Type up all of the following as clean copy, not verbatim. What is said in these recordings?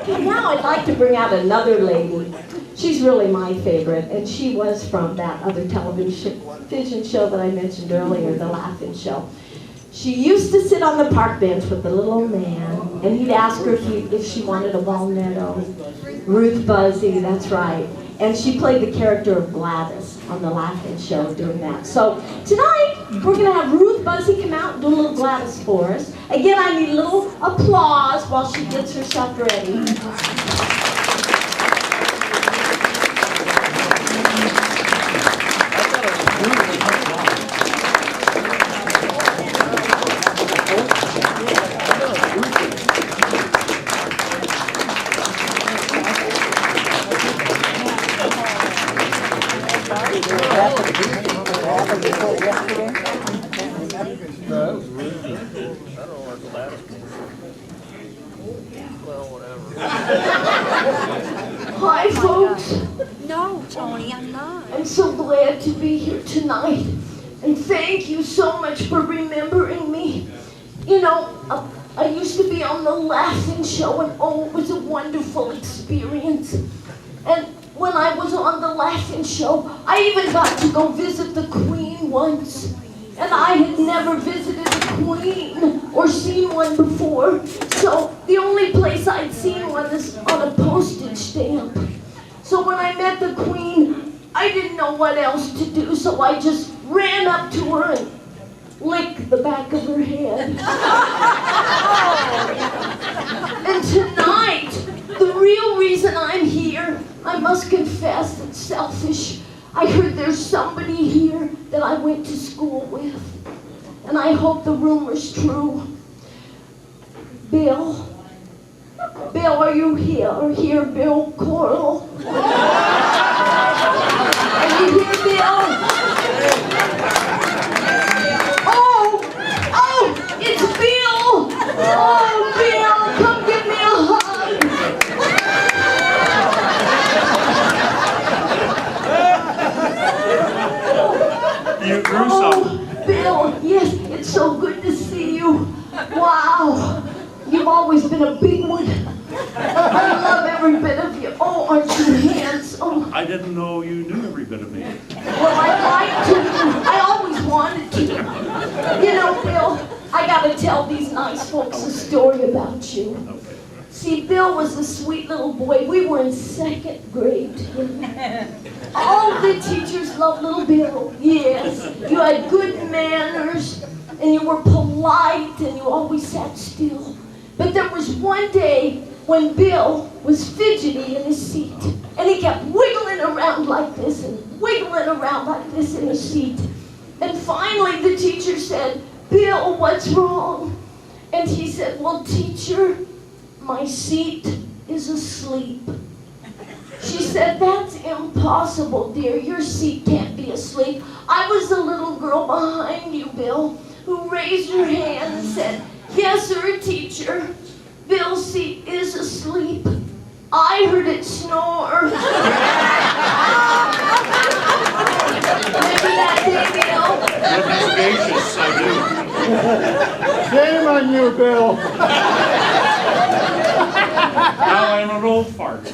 Okay, now I'd like to bring out another lady. She's really my favorite, and she was from that other television show that I mentioned earlier, The Laughing Show. She used to sit on the park bench with the little old man, and he'd ask her if she wanted a walnut. Ruth Buzzy, that's right. And she played the character of Gladys on The Laughing Show doing that. So tonight, we're going to have Ruth Buzzy come out and do a little Gladys for us. Again, I need a little applause while she gets herself ready. Hi, folks. No, Tony, I'm not. I'm so glad to be here tonight. And thank you so much for remembering me. You know, I used to be on The Laughing Show, and oh, it was a wonderful experience. And when I was on The Laughing Show, I even got to go visit the Queen once. And I had never visited a queen or seen one before. So the only place I'd seen one is on a postage stamp. So when I met the Queen, I didn't know what else to do, so I just ran up to her and licked the back of her head. And tonight, the real reason I'm here, I must confess it's selfish. I heard there's somebody here that I went to school with, and I hope the rumor's true. Bill? Bill, are you here, Bill Coral? Are you here, Bill? Oh, it's Bill! Oh, Bill, come give me a hug! You grew some. Bill, yes, it's so good to see you. Wow, you've always been a big one. I love every bit of you. Oh, aren't you handsome? I didn't know you knew every bit of me. Well, I'd like to. I always wanted to. You know, Bill, I gotta tell these nice folks a story about you. Okay. See, Bill was a sweet little boy. We were in second grade together. All the teachers loved little Bill. Yes, you had good manners, and you were polite, and you always sat still. But there was one day when Bill was fidgety in his seat, and he kept wiggling around like this and wiggling around like this in his seat. And finally the teacher said, "Bill, what's wrong?" And he said, "Well, teacher, my seat is asleep." She said, "That's impossible, dear. Your seat can't be asleep." I was the little girl behind you, Bill, who raised her hand and said, "Yes, sir, teacher. Bill's seat is asleep. I heard it snore." Maybe that day, Bill. Goodness gracious, I Shame on you, Bill. do. Now I'm an old fart.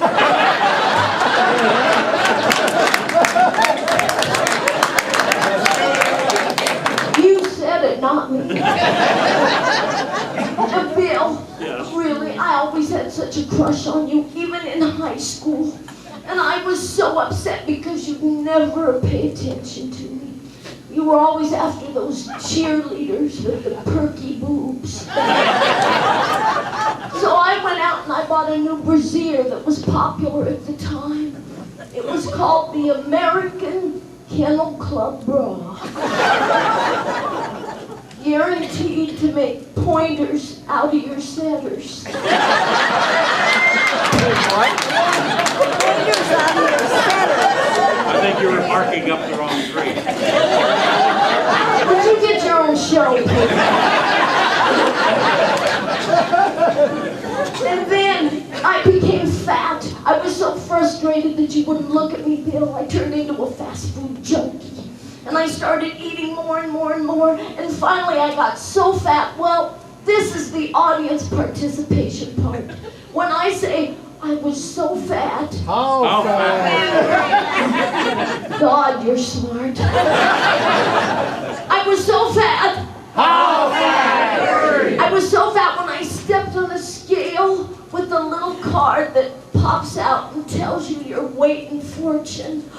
You said it, not me. And Bill, Yes. really, I always had such a crush on you, even in high school. And I was so upset because you'd never pay attention to me. You were always after those cheerleaders with the perky boobs. So I went out and I bought a new brassiere that was popular at the time. It was called the American Kennel Club Bra. Guaranteed to make pointers out of your setters. I think you were marking up the wrong tree. Would you get your own show, please? And then I became fat. I was so frustrated that you wouldn't look at me, Bill. I turned into a fast food junkie. And I started eating more and more and more. And finally I got so fat. Well, this is the audience participation part. When I say, was so fat. How How fast? God, you're smart. I was so fat. How fast? I was so fat when I stepped on a scale with a little card that pops out and tells you your weight and fortune.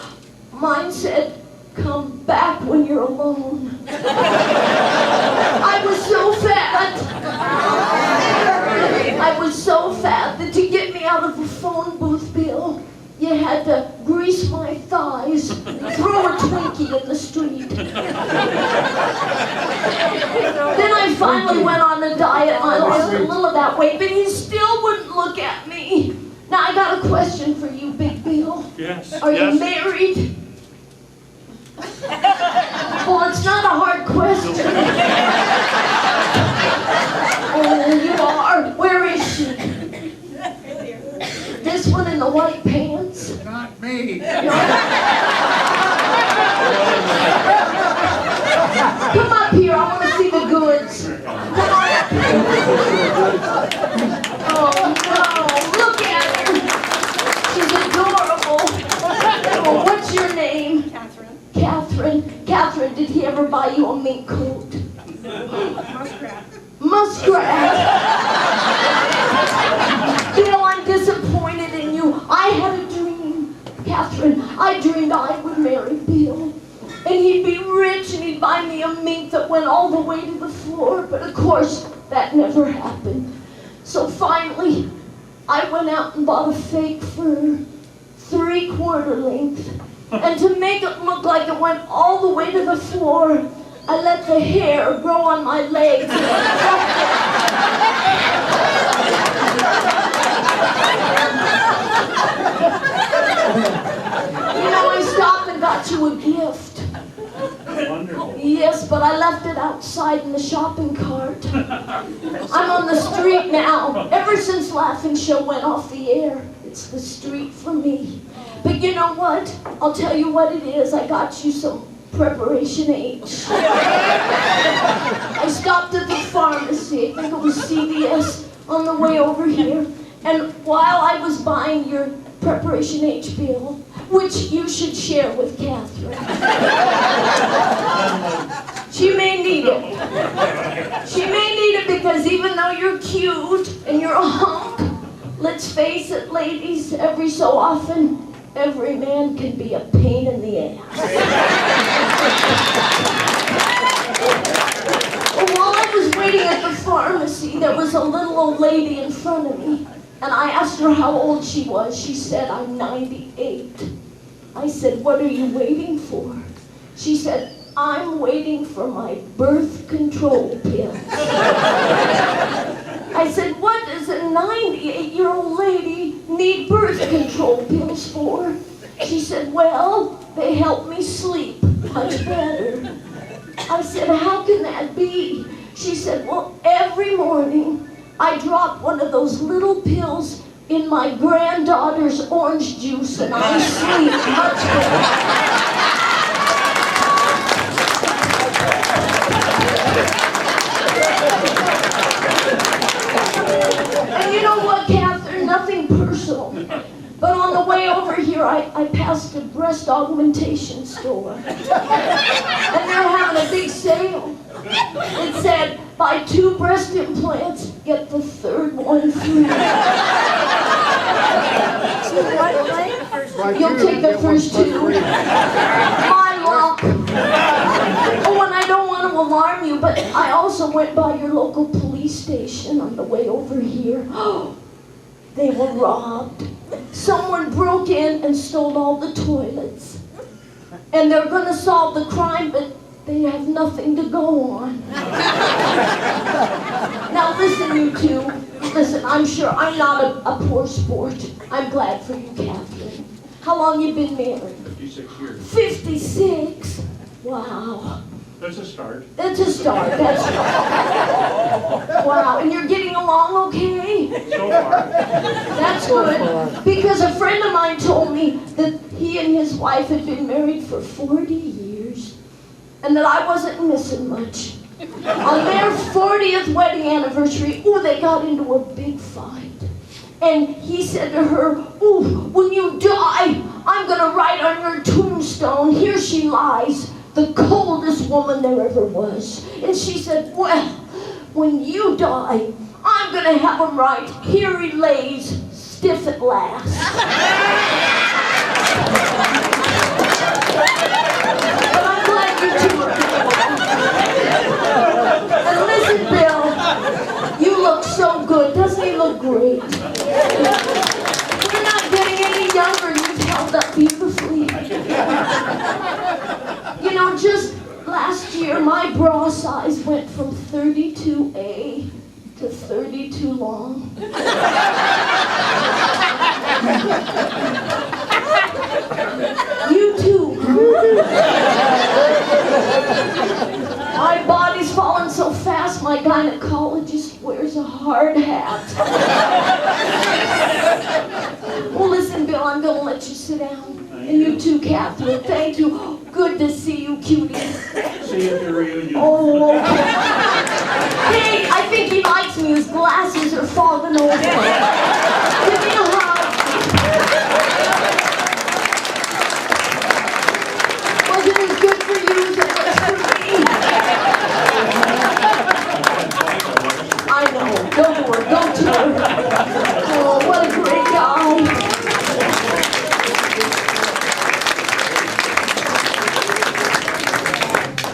Mine said, "Come back when you're alone." I was so fat. I was so fat that to get me out of the phone booth, Bill, you had to grease my thighs, throw a Twinkie in the street. Then I finally went on a diet and I lost a little of that weight, but he still wouldn't look at me. Now I got a question for you, Big Bill. Yes. Are you yes. married? Well, it's not a hard question. Oh, you are. Where is she? This one in the white pants? Not me. Come up here, I want to see the goods. Come on up here. Oh no, look at her. She's adorable. Oh, what's your name? Catherine. Catherine. Catherine, did he ever buy you a mink coat? Muskrat. Muskrat. Bill, I'm disappointed in you. I had a dream. Catherine, I dreamed I would marry Bill. And he'd be rich and he'd buy me a mink that went all the way to the floor. But of course, that never happened. So finally, I went out and bought a fake fur, 3/4 length. And to make it look like it went all the way to the floor, I let the hair grow on my legs. You know, I stopped and got you a gift. Wonderful. Yes, but I left it outside in the shopping cart. I'm on the street now. Ever since Laughing Show went off the air, it's the street for me. But you know what? I'll tell you what it is. I got you some Preparation H. I stopped at the pharmacy, I think it was CVS, on the way over here. And while I was buying your Preparation H, Bill, which you should share with Catherine. She may need it. She may need it because even though you're cute and you're a hunk, let's face it, ladies, every so often, every man can be a pain in the ass. Well, while I was waiting at the pharmacy, there was a little old lady in front of me. And I asked her how old she was. She said, "I'm 98. I said, "What are you waiting for?" She said, "I'm waiting for my birth control pills." I said, "What does a 98-year-old lady need birth control pills for?" She said, "Well, they help me sleep much better." I said, "How can that be?" She said, "Well, every morning I drop one of those little pills in my granddaughter's orange juice and I sleep much better." And you know what, Catherine? Nothing personal. But on the way over here, I passed a breast augmentation store. And they're having a big sale. It said, "Buy 2 breast implants, get the 3rd one free." You'll take the first 2. My luck. Oh, and I don't want to alarm you, but I also went by your local police station on the way over here. They were robbed. Someone broke in and stole all the toilets. And they're going to solve the crime, but they have nothing to go on. Now listen, you two. Listen, I'm sure I'm not a poor sport. I'm glad for you, Catherine. How long you been married? 56 years. 56? Wow. That's a start. That's a start, that's right. Wow, and you're getting along okay? So far. That's good. Because a friend of mine told me that he and his wife had been married for 40 years. And that I wasn't missing much. On their 40th wedding anniversary, they got into a big fight. And he said to her, "Ooh, when you die, I'm gonna write on your tombstone, here she lies, the coldest woman there ever was." And she said, "Well, when you die, I'm gonna have him write, here he lays, stiff at last." But I'm glad you two are doing well. And listen, Bill, you look so good. Doesn't he look great? We're not getting any younger. You've held up beautifully. You know, just last year, my bra size went from 32A to 32 long. You too. My body's falling so fast, my gynecologist wears a hard hat. Well, listen, Bill, I'm going to let you sit down. And you too, Catherine. Thank you. Good to see you, cutie. See you at the reunion. Oh, okay. Hey, I think he likes me. His glasses are fogging over. Give me a hug. Wasn't as good for you as it was for me. I know. Go to her. Go to her. Oh, what a great guy.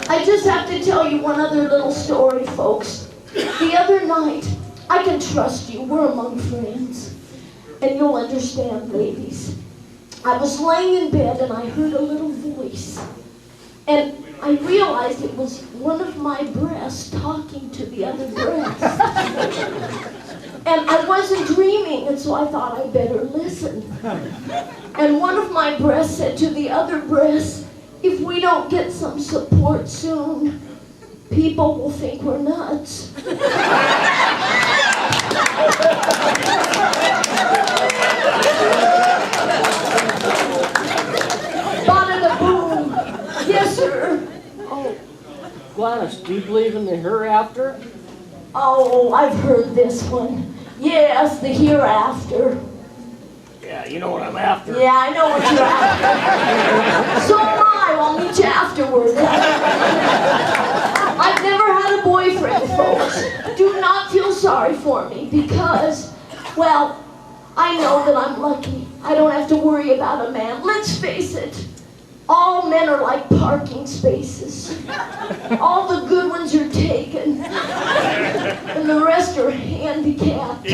I just have to tell you one other little story, folks. The other night, I can trust you, we're among friends, and you'll understand, ladies. I was laying in bed and I heard a little voice, and I realized it was one of my breasts talking to the other breast. And I wasn't dreaming, and so I thought I'd better listen. And one of my breasts said to the other breast, "If we don't get some support soon, people will think we're nuts." Bada boom. Yes, sir. Oh, Gladys, do you believe in the hereafter? Oh, I've heard this one. Yes, the hereafter. Yeah, you know what I'm after. Yeah, I know what you're after. So am I. I'll meet you afterward. I've never had a boyfriend, folks. Do not feel sorry for me because, well, I know that I'm lucky. I don't have to worry about a man. Let's face it. All men are like parking spaces. All the good ones are taken. And the rest are handicapped.